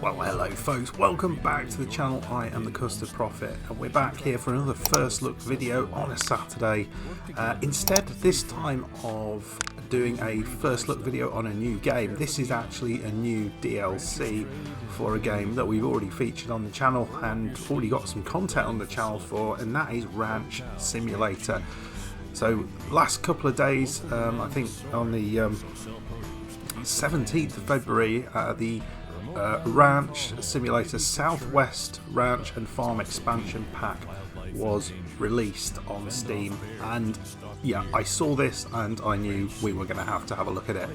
Well, hello folks, welcome back to the channel. I am the Custard Prophet and we're back here for another first look video on a Saturday. Instead this time of doing a first look video on a new game, this is actually a new DLC for a game that we've already featured on the channel and already got some content on the channel for, and that is Ranch Simulator. So last couple of days, I think on the 17th of February, the Ranch Simulator Southwest Ranch and Farm Expansion Pack was released on Steam, and yeah, I saw this and I knew we were going to have a look at it.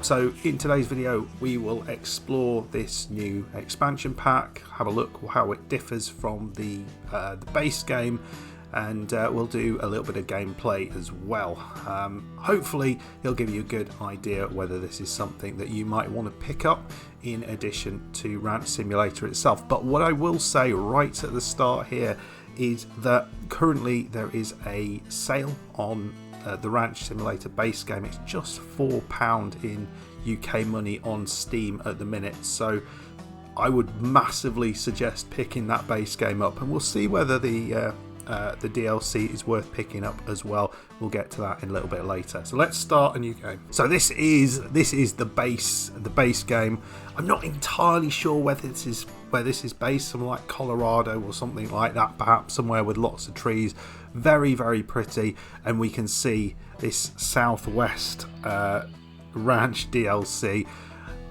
So in today's video we will explore this new expansion pack, have a look how it differs from the base game, and we'll do a little bit of gameplay as well. Hopefully it'll give you a good idea whether this is something that you might want to pick up in addition to Ranch Simulator itself. But what I will say right at the start here is that currently there is a sale on the Ranch Simulator base game. It's just £4 in UK money on Steam at the minute, so I would massively suggest picking that base game up, and we'll see whether the DLC is worth picking up as well. We'll get to that in a little bit later. So let's start a new game. So this is the base game. I'm not entirely sure whether this is based, somewhere like Colorado or something like that, perhaps somewhere with lots of trees. Very, very pretty, and we can see this Southwest Ranch DLC.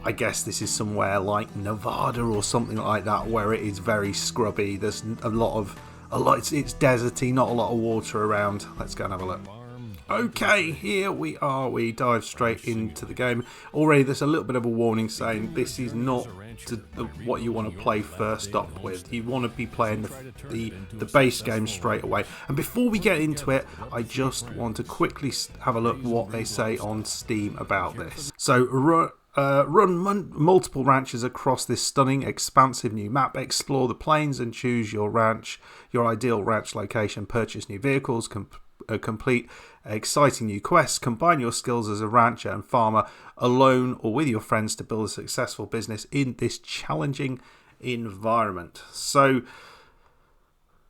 I guess this is somewhere like Nevada or something like that, where it is very scrubby. There's it's deserty, not a lot of water around. Let's go and have a look. Okay, here we are. We dive straight into the game. Already there's a little bit of a warning saying this is not what you want to play first up with. You want to be playing the base game straight away. And before we get into it, I just want to quickly have a look what they say on Steam about this. So run multiple ranches across this stunning, expansive new map. Explore the plains and choose your ideal ranch location. Purchase new vehicles, complete exciting new quests. Combine your skills as a rancher and farmer, alone or with your friends, to build a successful business in this challenging environment. So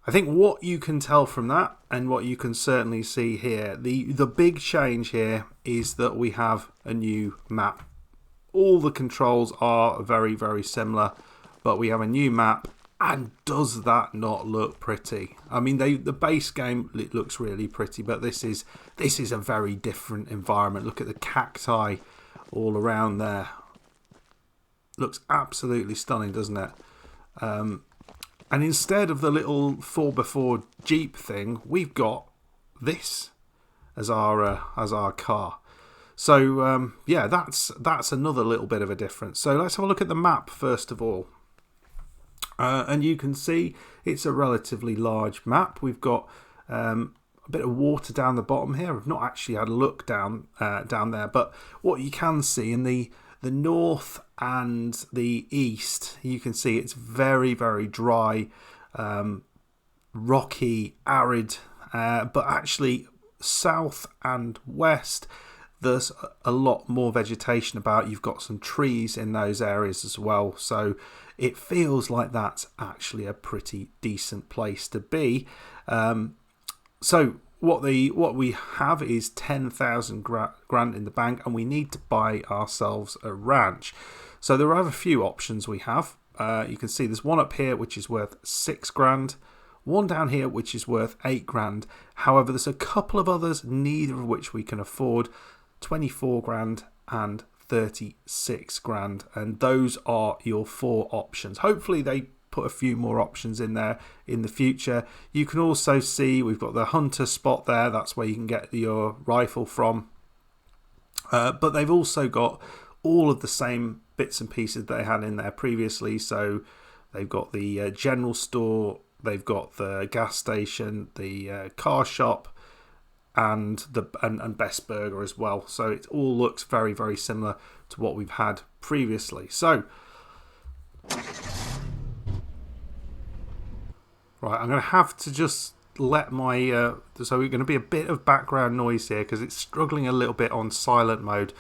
I think what you can tell from that, and what you can certainly see here, the big change here is that we have a new map. All the controls are very, very similar, but we have a new map, and does that not look pretty? I mean, the base game, it looks really pretty, but this is a very different environment. Look at the cacti all around there. Looks absolutely stunning, doesn't it? And instead of the little 4x4 Jeep thing, we've got this as our car. So yeah, that's another little bit of a difference. So let's have a look at the map first of all. And you can see it's a relatively large map. We've got a bit of water down the bottom here. I've not actually had a look down there, but what you can see in the north and the east, you can see it's very, very dry, rocky, arid, but actually south and west, there's a lot more vegetation about. You've got some trees in those areas as well, so it feels like that's actually a pretty decent place to be. So what we have is 10,000 grand in the bank, and we need to buy ourselves a ranch. So there are a few options we have. You can see there's one up here which is worth 6 grand. One down here which is worth 8 grand. However, there's a couple of others, neither of which we can afford. 24 grand and 36 grand, and those are your 4 options. Hopefully they put a few more options in there in the future. You can also see we've got the hunter spot there. That's where you can get your rifle from, but they've also got all of the same bits and pieces they had in there previously. So they've got the general store, they've got the gas station, the car shop, and Best Burger as well. So it all looks very, very similar to what we've had previously. So right, I'm going to have to just let my so we're going to be a bit of background noise here because it's struggling a little bit on silent mode.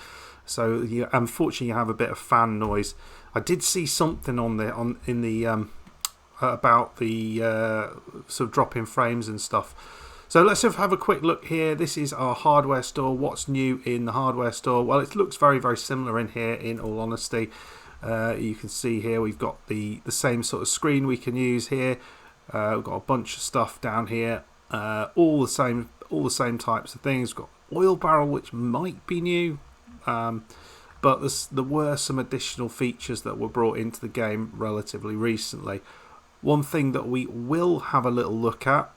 So unfortunately, you have a bit of fan noise. I did see something in the about the sort of drop in frames and stuff. So let's have a quick look here. This is our hardware store. What's new in the hardware store? Well, it looks very, very similar in here, in all honesty. You can see here we've got the same sort of screen we can use here. We've got a bunch of stuff down here, all the same types of things. We've got oil barrel, which might be new, but there were some additional features that were brought into the game relatively recently. One thing that we will have a little look at,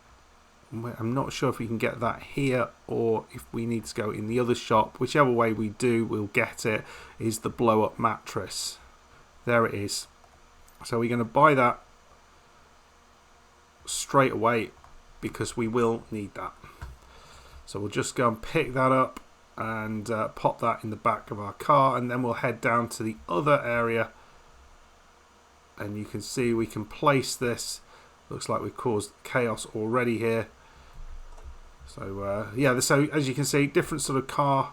I'm not sure if we can get that here or if we need to go in the other shop. Whichever way we do, we'll get it, is the blow-up mattress. There it is. So we're going to buy that straight away because we will need that. So we'll just go and pick that up and pop that in the back of our car, and then we'll head down to the other area. And you can see we can place this. Looks like we've caused chaos already here. So yeah, so as you can see, different sort of car.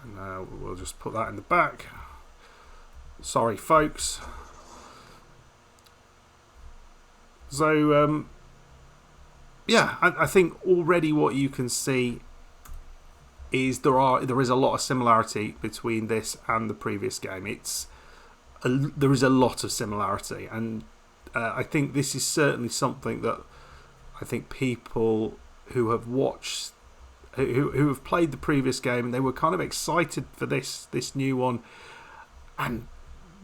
And we'll just put that in the back. Sorry, folks. So yeah, I think already what you can see is there is a lot of similarity between this and the previous game. There is a lot of similarity, and I think this is certainly something that I think people who have watched, who have played the previous game, and they were kind of excited for this new one, and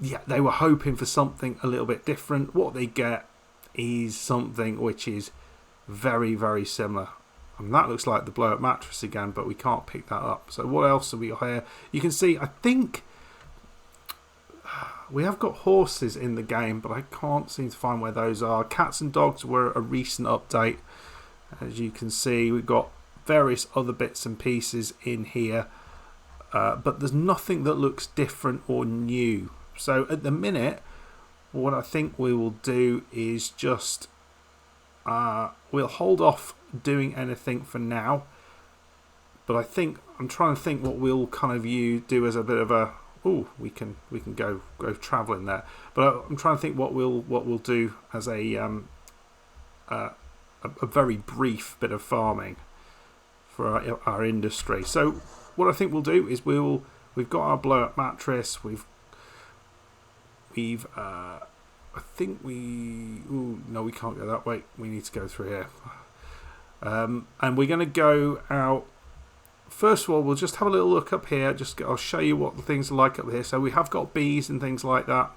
yeah, they were hoping for something a little bit different. What they get is something which is very, very similar. And that looks like the blow-up mattress again, but we can't pick that up. So what else have we got here? You can see, I think we have got horses in the game, but I can't seem to find where those are. Cats and dogs were a recent update. As you can see, we've got various other bits and pieces in here, but there's nothing that looks different or new. So at the minute, what I think we will do is just we'll hold off doing anything for now. But I'm trying to think what we'll kind of do as a bit of a we can go travelling there. But I'm trying to think what we'll do as a very brief bit of farming for our industry. So what I think we'll do is we've got our blow up mattress. No, we can't go that way. We need to go through here. And we're going to go out. First of all, we'll just have a little look up here. I'll show you what the things are like up here. So we have got bees and things like that.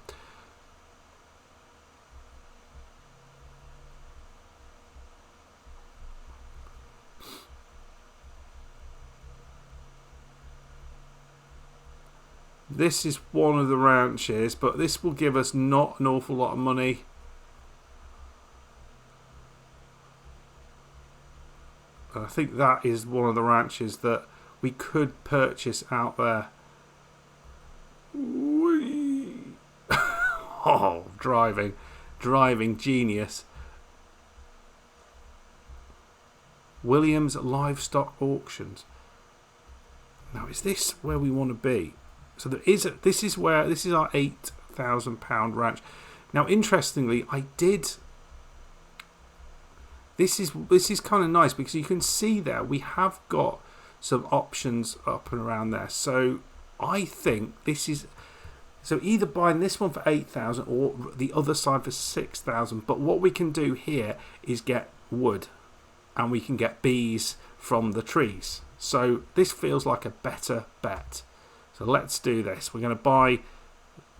This is one of the ranches, but this will give us not an awful lot of money. I think that is one of the ranches that we could purchase out there. Oh, driving genius. Williams Livestock Auctions. Now, is this where we want to be? So this is our £8,000 ranch. Now, interestingly, This is kind of nice because you can see there we have got some options up and around there. So I think this is either buying this one for 8,000 or the other side for 6,000. But what we can do here is get wood, and we can get bees from the trees. So this feels like a better bet. So let's do this. We're going to buy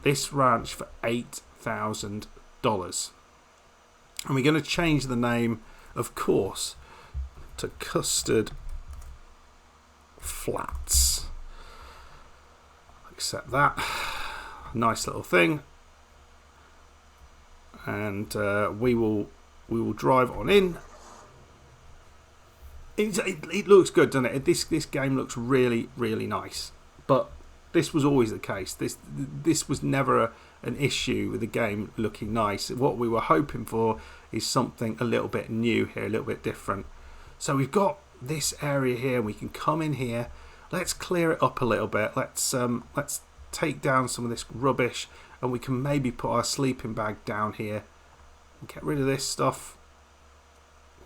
this ranch for $8,000, and we're going to change the name, of course, to Custard Flats. Accept that. Nice little thing. And we will drive on in. It looks good, doesn't it? This game looks really, really nice. But this was always the case. This was never an issue with the game looking nice. What we were hoping for is something a little bit new here, a little bit different. So we've got this area here. We can come in here. let's clear it up a little bit. Let's take down some of this rubbish, and we can maybe put our sleeping bag down here and get rid of this stuff.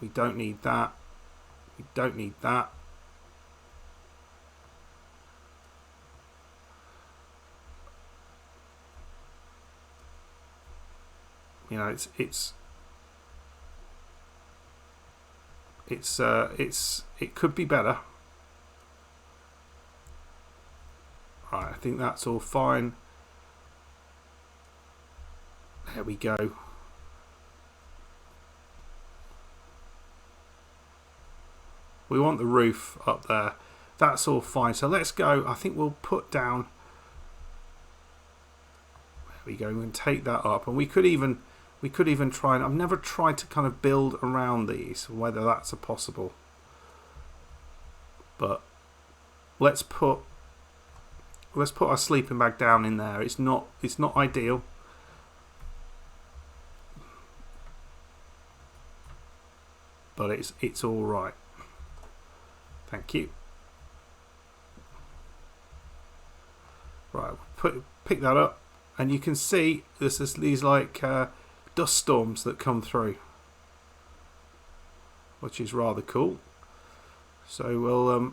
We don't need that. We don't need that. You know, it could be better. Right, I think that's all fine. There we go. We want the roof up there. That's all fine. So let's go. I think we'll put down. There we go. We can take that up, and we could even try. And I've never tried to kind of build around these, whether that's possible. But let's put our sleeping bag down in there. It's not ideal. But it's all right. Thank you. Right, pick that up, and you can see there's these like dust storms that come through, which is rather cool. So we'll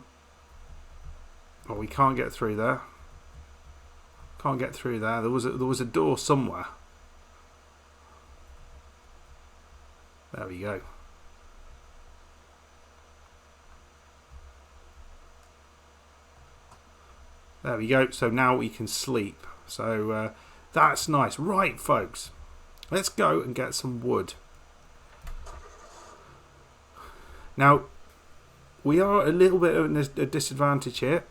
well, we can't get through there. Can't get through there. There was a door somewhere. There we go. There we go. So now we can sleep. So that's nice. Right, folks. Let's go and get some wood. Now, we are a little bit of a disadvantage here,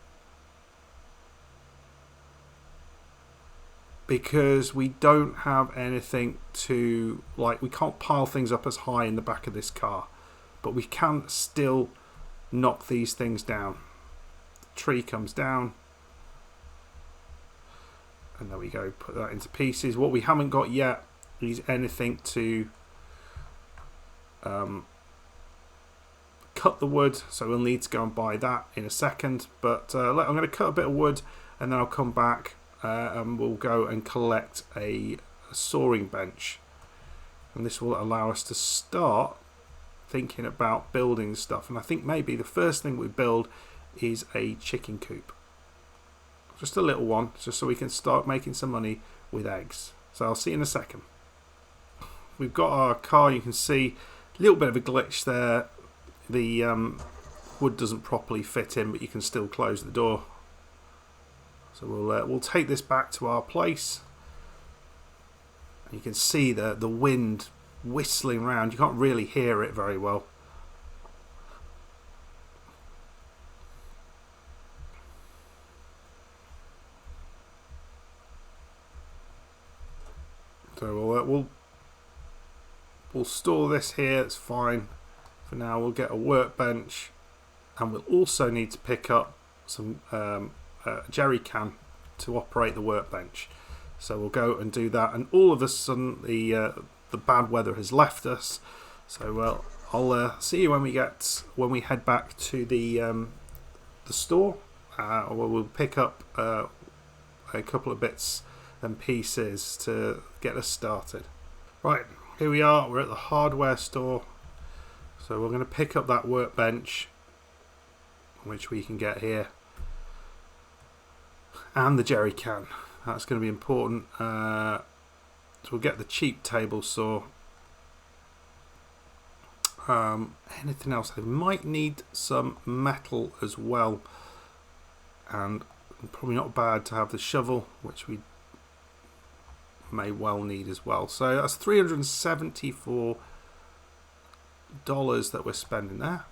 because we don't have anything to, like, we can't pile things up as high in the back of this car, but we can still knock these things down. The tree comes down, and there we go, put that into pieces. What we haven't got yet is anything to cut the wood, so we'll need to go and buy that in a second. But I'm going to cut a bit of wood, and then I'll come back and we'll go and collect a sawing bench, and this will allow us to start thinking about building stuff. And I think maybe the first thing we build is a chicken coop. Just a little one, just so we can start making some money with eggs. So I'll see you in a second. We've got our car. You can see a little bit of a glitch there. The wood doesn't properly fit in, but you can still close the door. So we'll take this back to our place. You can see the wind whistling around. You can't really hear it very well. So we'll store this here. It's fine for now. We'll get a workbench, and we'll also need to pick up some jerry can to operate the workbench. So we'll go and do that. And all of a sudden, the bad weather has left us. So I'll see you when we head back to the store. We'll pick up a couple of bits and pieces to get us started. Right, here we are. We're at the hardware store. So we're going to pick up that workbench, which we can get here, and the jerry can. That's going to be important. So we'll get the cheap table saw. Anything else? I might need some metal as well, and probably not bad to have the shovel, which we may well need as well. So that's $374 that we're spending there.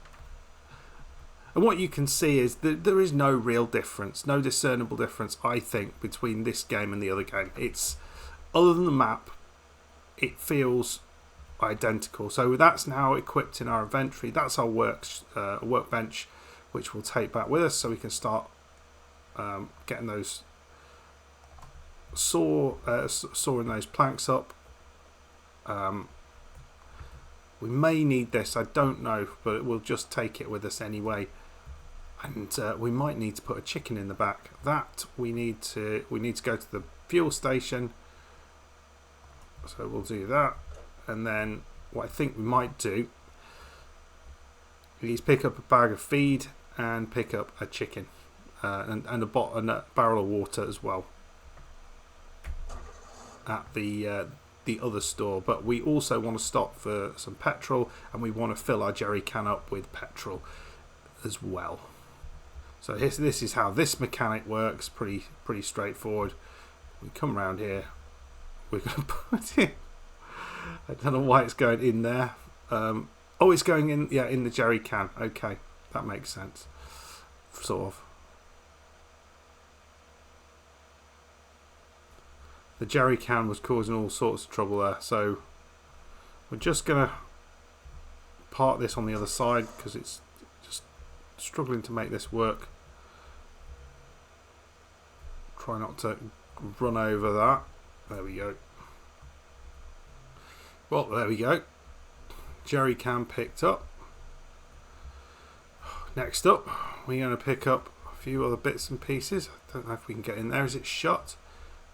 And what you can see is that there is no real difference, no discernible difference, I think, between this game and the other game. It's, other than the map, it feels identical. So that's now equipped in our inventory. That's our workbench, which we'll take back with us, so we can start getting those sawing those planks up. We may need this, I don't know, but we'll just take it with us anyway. I And we might need to put a chicken in the back. That we need to go to the fuel station. So we'll do that, and then what I think we might do is pick up a bag of feed and pick up a chicken and a barrel of water as well at the other store. But we also want to stop for some petrol, and we want to fill our jerry can up with petrol as well. So this is how this mechanic works. Pretty straightforward. We come around here. We're going to put it. I don't know why it's going in there. Oh, it's going in. Yeah, in the jerry can. Okay, that makes sense. Sort of. The jerry can was causing all sorts of trouble there, so we're just going to park this on the other side because it's just struggling to make this work. Try not to run over that. There we go. Well, there we go. Jerry can picked up. Next up, we're going to pick up a few other bits and pieces. I don't know if we can get in there. Is it shut?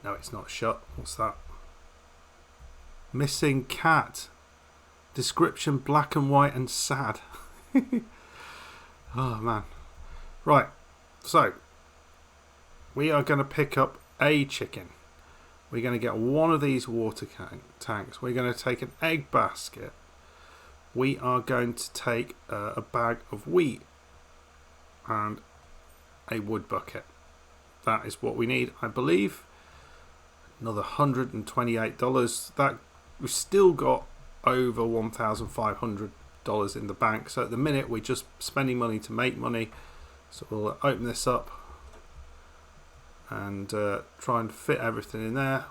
No, it's not shut. What's that? Missing cat. Description black and white and sad. Oh, man. Right. So, we are going to pick up a chicken. We're going to get one of these water tanks. We're going to take an egg basket. We are going to take a bag of wheat and a wood bucket. That is what we need, I believe. Another $128. That we've still got over $1,500 in the bank. So at the minute we're just spending money to make money. So we'll open this up and try and fit everything in there.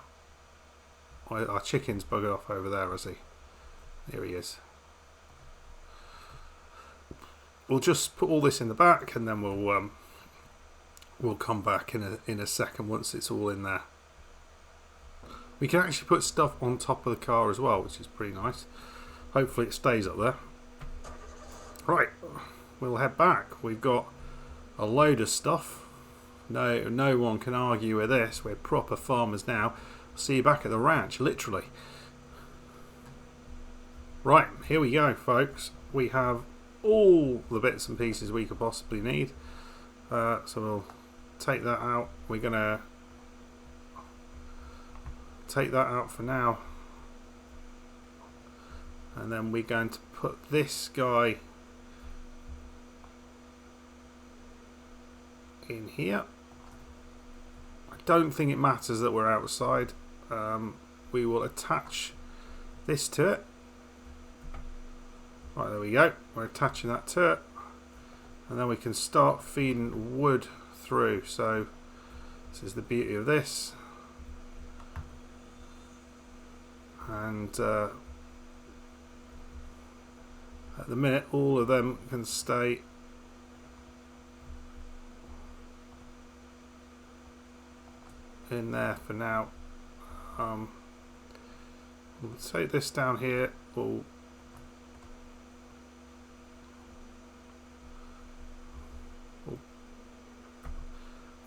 Our chicken's buggered off over there, is he? Here he is. We'll just put all this in the back, and then we'll come back in a second once it's all in there. We can actually put stuff on top of the car as well, which is pretty nice. Hopefully it stays up there. Right, we'll head back. We've got a load of stuff. No one can argue with this. We're proper farmers now. See you back at the ranch, literally. Right, here we go, folks. We have all the bits and pieces we could possibly need. So we'll take that out. We're going to take that out for now. And then we're going to put this guy in here. I don't think it matters that we're outside. We will attach this to it. Right, there we go. We're attaching that to it, and then we can start feeding wood through. So this is the beauty of this. And at the minute all of them can stay in there for now. We'll take this down here. We'll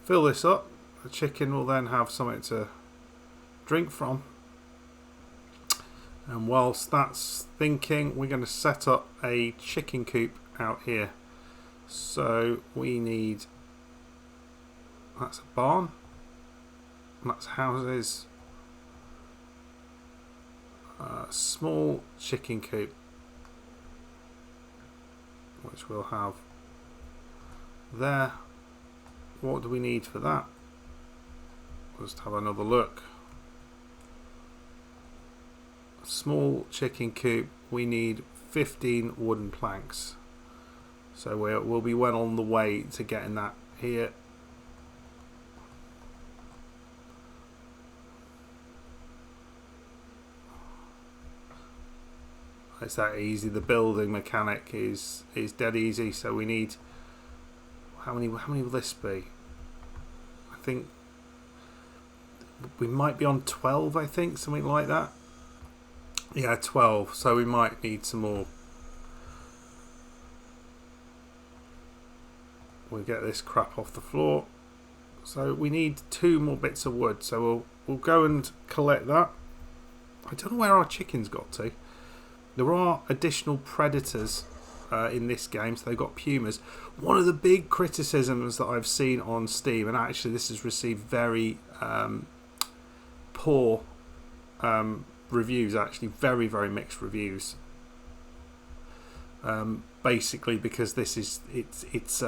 fill this up. The chicken will then have something to drink from. And whilst that's thinking, we're going to set up a chicken coop out here. So we need, that's a barn, that's houses, small chicken coop, which we'll have there. What do we need for that? Let's have another look. Small chicken coop, we need 15 wooden planks. So we'll be well on the way to getting that here. It's that easy. The building mechanic is dead easy. So we need, how many will this be? I think we might be on 12, I think, something like that. Yeah, 12. So we might need some more. we'll get this crap off the floor. So we need 2 more bits of wood, so we'll go and collect that. I don't know where our chickens got to. There are additional predators in this game, so they've got pumas. One of the big criticisms that I've seen on Steam, and actually this has received very poor reviews, actually very, very mixed reviews. Basically because it's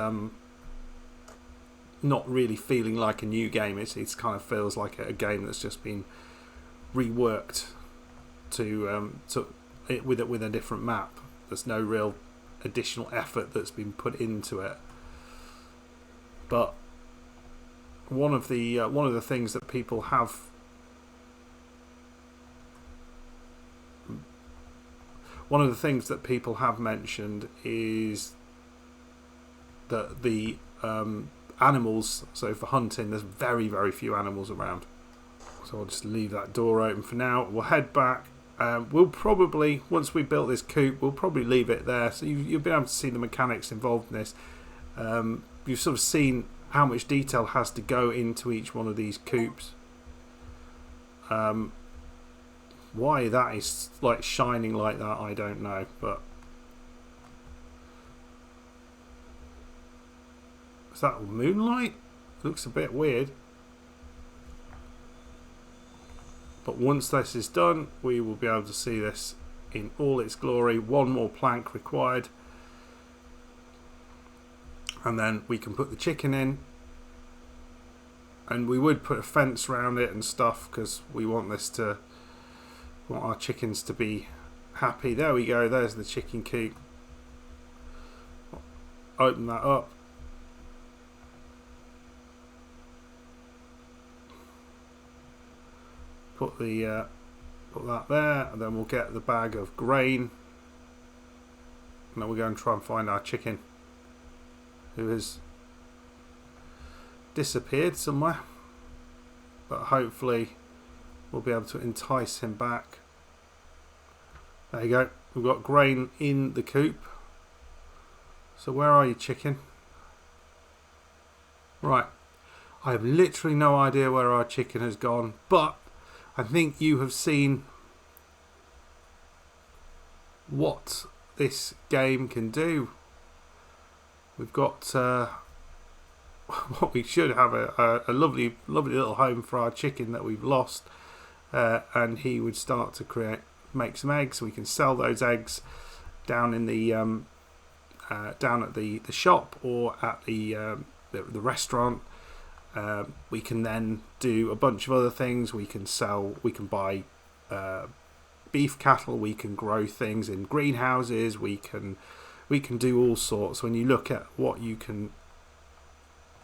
not really feeling like a new game. It kind of feels like a game that's just been reworked with a different map. There's no real additional effort that's been put into it. But one of the things that people have mentioned is that the animals, so for hunting, there's very, very few animals around. So I'll just leave that door open for now. We'll head back. We'll probably, once we built this coop, we'll probably leave it there. So you'll be able to see the mechanics involved in this. You've sort of seen how much detail has to go into each one of these coops. Why that is like shining like that, I don't know, but is that moonlight? Looks a bit weird. But once this is done, we will be able to see this in all its glory. 1 more plank required, and then we can put the chicken in. And we would put a fence around it and stuff because we want our chickens to be happy. There we go. There's the chicken coop. Open that up. Put that there, and then we'll get the bag of grain, and then we'll go and try and find our chicken, who has disappeared somewhere. But hopefully we'll be able to entice him back. There you go. We've got grain in the coop. So where are you, chicken? Right. I have literally no idea where our chicken has gone, but I think you have seen what this game can do. We've got what we should have a lovely little home for our chicken that we've lost, and he would start to make some eggs. We can sell those eggs down in the down at the shop or at the restaurant. We can then do a bunch of other things. We can buy beef cattle. We can grow things in greenhouses. We can do all sorts. When you look at what you can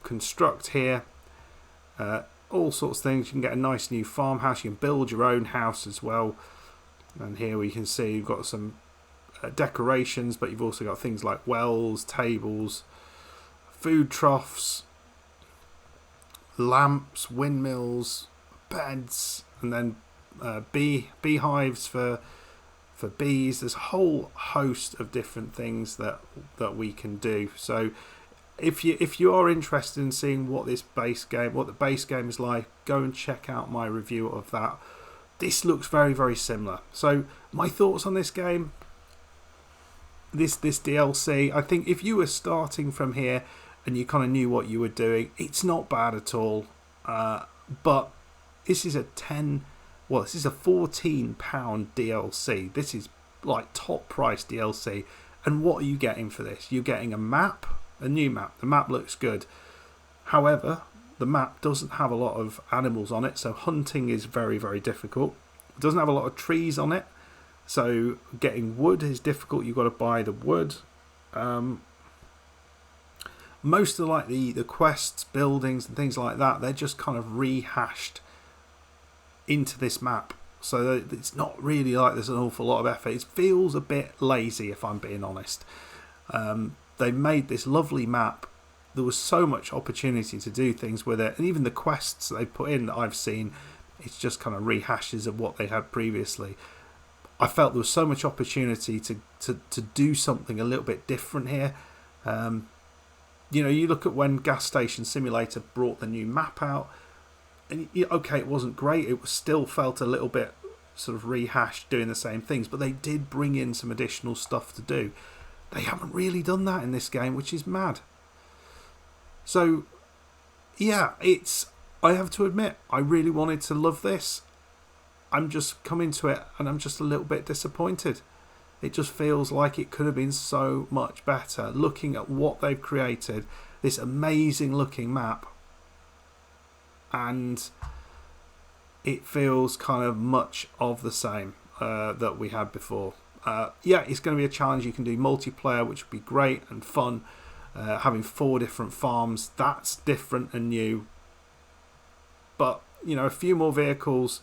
construct here, all sorts of things. You can get a nice new farmhouse. You can build your own house as well. And here we can see you've got some decorations, but you've also got things like wells, tables, food troughs, lamps, windmills, beds, and then beehives for bees. There's a whole host of different things that we can do. So if you are interested in seeing what the base game is like, go and check out my review of that. This looks very, very similar. So my thoughts on this game, this DLC, I think if you were starting from here and you kind of knew what you were doing, it's not bad at all. But this is a £14 DLC. This is like top price DLC. And what are you getting for this? You're getting a map, a new map. The map looks good. However, the map doesn't have a lot of animals on it, so hunting is very, very difficult. It doesn't have a lot of trees on it, so getting wood is difficult. You've got to buy the wood. Most of the quests, buildings and things like that, they're just kind of rehashed into this map. So it's not really like there's an awful lot of effort. It feels a bit lazy, if I'm being honest. They made this lovely map. There was so much opportunity to do things with it, and even the quests they put in that I've seen, it's just kind of rehashes of what they had previously. I felt there was so much opportunity to do something a little bit different here. You know, you look at when Gas Station Simulator brought the new map out, and okay, it wasn't great. It still felt a little bit sort of rehashed, doing the same things, but they did bring in some additional stuff to do. They haven't really done that in this game, which is mad. So, yeah, I have to admit, I really wanted to love this. I'm just coming to it, and I'm just a little bit disappointed. It just feels like it could have been so much better. Looking at what they've created, this amazing looking map, and it feels kind of much of the same that we had before. Yeah, it's going to be a challenge. You can do multiplayer, which would be great and fun. Having 4 different farms, that's different and new. But, you know, a few more vehicles,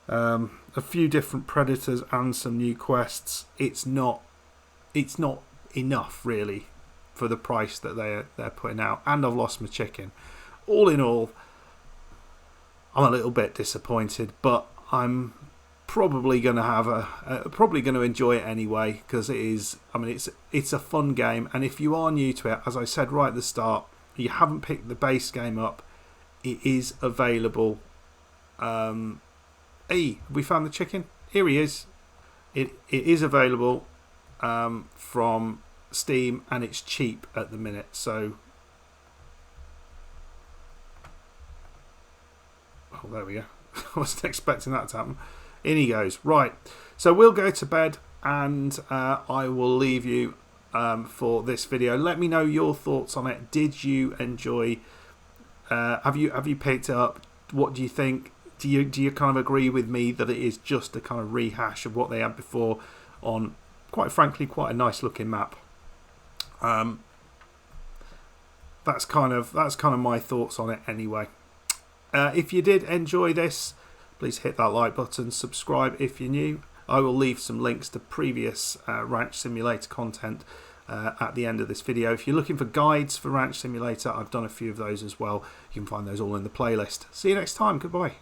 a few different predators and some new quests. It's not enough really for the price that they're putting out. And I've lost my chicken. All in all, I'm a little bit disappointed, but I'm probably going to have probably going to enjoy it anyway, because it is. I mean, it's a fun game, and if you are new to it, as I said right at the start, you haven't picked the base game up, it is available. Hey, have we found the chicken? Here he is. It is available from Steam, and it's cheap at the minute. So, oh, there we go. I wasn't expecting that to happen. In he goes. Right. So we'll go to bed, and I will leave you for this video. Let me know your thoughts on it. Did you enjoy? Have you picked it up? What do you think? Do you kind of agree with me that it is just a kind of rehash of what they had before on, quite frankly, quite a nice looking map? That's kind of my thoughts on it anyway. If you did enjoy this, please hit that like button, subscribe if you're new. I will leave some links to previous Ranch Simulator content at the end of this video. If you're looking for guides for Ranch Simulator, I've done a few of those as well. You can find those all in the playlist. See you next time. Goodbye.